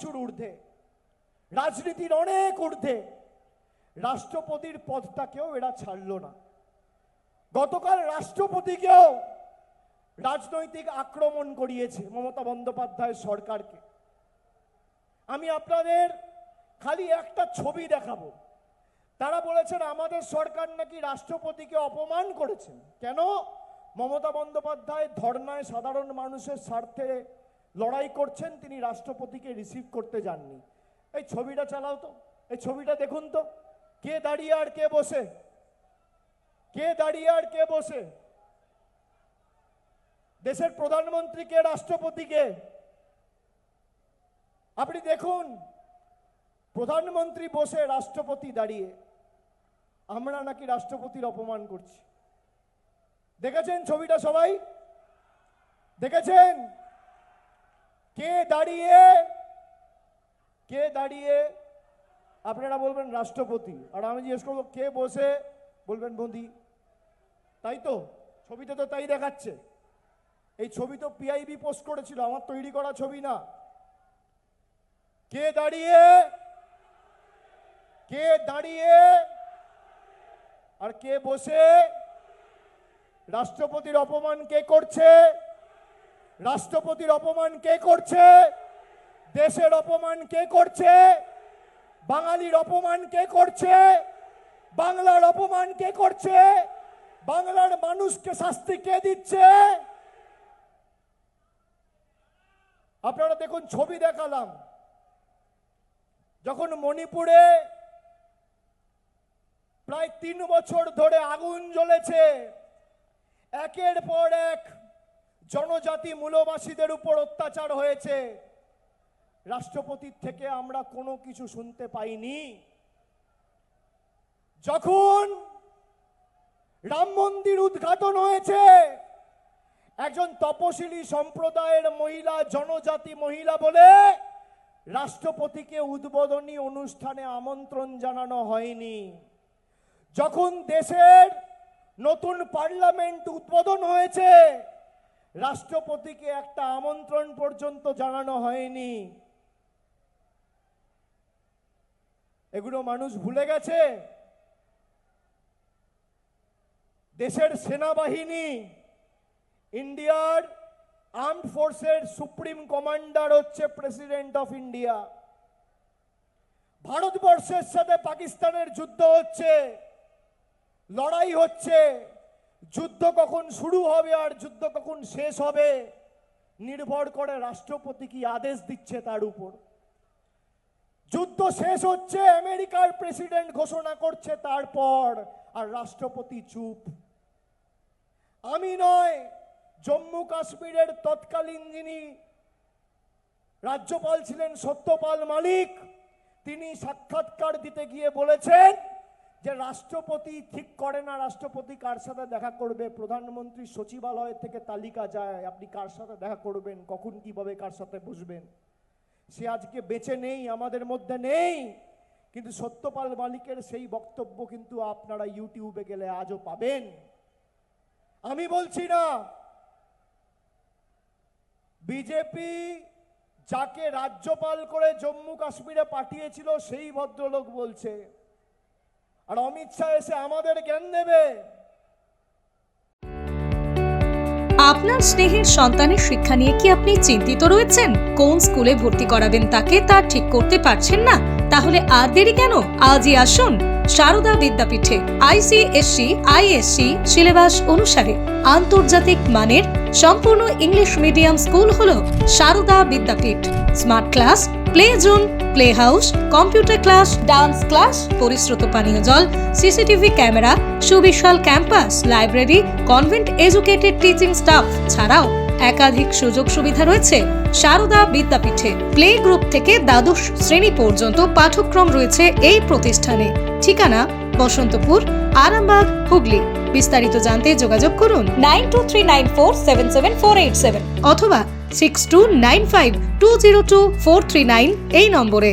ঊর্ধ্বে, রাজনীতির অনেক ঊর্ধ্বে রাষ্ট্রপতির পদটাকেও এরা ছাড়ল না। গতকাল রাষ্ট্রপতিকেও রাজনৈতিক আক্রমণ করিয়েছে মমতা বন্দ্যোপাধ্যায়ের সরকারকে। আমি আপনাদের খালি একটা ছবি দেখাবো। তারা বলেছেন আমাদের সরকার নাকি রাষ্ট্রপতিকে অপমান করেছেন। কেন? মমতা বন্দ্যোপাধ্যায় ধর্নায় সাধারণ মানুষের স্বার্থে লড়াই করছেন, তিনি রাষ্ট্রপতিকে রিসিভ করতে যাননি। এই ছবিটা চালাও তো, এই ছবিটা দেখুন তো, কে দাঁড়িয়ে আর কে বসে, কে দাঁড়িয়ে আর কে বসে। দেশের প্রধানমন্ত্রীকে, রাষ্ট্রপতিকে আপনি দেখুন, প্রধানমন্ত্রী বসে, রাষ্ট্রপতি দাঁড়িয়ে। আমরা নাকি রাষ্ট্রপতির অপমান করছি। দেখেছেন ছবিটা? সবাই দেখেছেন? কে দাঁড়িয়ে, কে দাঁড়িয়ে? আপনারা বলবেন রাষ্ট্রপতি, আর আমি জিজ্ঞেস করবো কে বসে, বলবেন মোদি। তাই তো, ছবিতে তো তাই দেখাচ্ছে। এই ছবি তো পিআইবি পোস্ট করেছিল, আমার তৈরি করা ছবি না। কে দাঁড়িয়ে, কে দাঁড়িয়ে আর কে বসে? রাষ্ট্রপতির অপমান কে করছে? রাষ্ট্রপতির অপমান কে করছে? দেশের অপমান কে করছে? বাঙালির অপমান কে করছে? বাংলার অপমান কে করছে? বাংলার মানুষকে শাস্তি কে দিচ্ছে? আপনারা দেখুন, ছবি দেখালাম। যখন মণিপুরে প্রায় 3 বছর ধরে আগুন জ্বলেছে, একের পর এক জনজাতি মূলবাসীদের উপর অত্যাচার হয়েছে, রাষ্ট্রপতির থেকে আমরা কোনো কিছু শুনতে পাইনি। যখন রাম মন্দির উদ্ঘাটন হয়েছে, একজন তপশিলি সম্প্রদায়ের মহিলা, জনজাতি মহিলা বলে রাষ্ট্রপতিকে উদ্বোধনী অনুষ্ঠানে আমন্ত্রণ জানানো হয়নি। যখন দেশের নতুন পার্লামেন্ট উদ্বোধন হয়েছে, রাষ্ট্রপতিকে একটা আমন্ত্রণ পর্যন্ত জানানো হয়নি। এগুলো মানুষ ভুলে গেছে। দেশের সেনাবাহিনী, ইন্ডিয়ার আর্মড ফোর্সের সুপ্রিম কমান্ডার হচ্ছে প্রেসিডেন্ট অফ ইন্ডিয়া। ভারতবর্ষের সাথে পাকিস্তানের যুদ্ধ হচ্ছে, লড়াই হচ্ছে। যুদ্ধ কখন শুরু হবে আর যুদ্ধ কখন শেষ হবে নির্ভর করে রাষ্ট্রপতি কি আদেশ দিচ্ছে তার উপর। যুদ্ধ শেষ হচ্ছে, আমেরিকার প্রেসিডেন্ট ঘোষণা করছে তারপর, আর রাষ্ট্রপতি চুপ। আমি নয়, জম্মু কাশ্মীরের তৎকালীন যিনি রাজ্যপাল ছিলেন সত্যপাল মালিক, তিনি সাক্ষাৎকার দিতে গিয়ে বলেছেন যে রাষ্ট্রপতি ঠিক করে না রাষ্ট্রপতি কার সাথে দেখা করবে। প্রধানমন্ত্রী সচিবালয় থেকে তালিকা যায়, আপনি কার সাথে দেখা করবেন, কখন কিভাবে কার সাথে বসবেন। সে আজকে বেঁচে নেই, আমাদের মধ্যে নেই, কিন্তু সত্যপাল মালিকের সেই বক্তব্য কিন্তু আপনারা ইউটিউবে গেলে আজও পাবেন। আমি বলছি না, বিজেপি যাকে রাজ্যপাল করে জম্মু কাশ্মীরে পাঠিয়েছিল সেই ভদ্রলোক বলছে, আর অমিত শাহ এসে আমাদের জ্ঞান দেবে। আপনার স্নেহের সন্তানের শিক্ষা নিয়ে কি আপনি চিন্তিত রয়েছেন? কোন স্কুলে ভর্তি করাবেন তাকে তা ঠিক করতে পারছেন না? তাহলে আর দেরি কেন? আজই আসুন সারদা বিদ্যাপীঠে। ICSE, ISC সিলেবাস অনুসারে আন্তর্জাতিক মানের সম্পূর্ণ ইংলিশ মিডিয়াম স্কুল হলো Sarada Vidyapith. Smart class, play zone, play house, computer class, dance class, পরিশ্রুত পানীয় জল, সিসিটিভি ক্যামেরা, সুবিশাল campus, library, convent educated teaching staff ছাড়াও একাধিক সুযোগ সুবিধা রয়েছে সারদা বিদ্যাপীঠে। প্লে গ্রুপ থেকে দ্বাদশ শ্রেণী পর্যন্ত পাঠ্যক্রম রয়েছে এই প্রতিষ্ঠানে। ঠিকানা বসন্তপুর, আরামবাগ, হুগলি। বিস্তারিত জানতে যোগাযোগ করুন 9239477487 অথবা 6295202439 এই নম্বরে।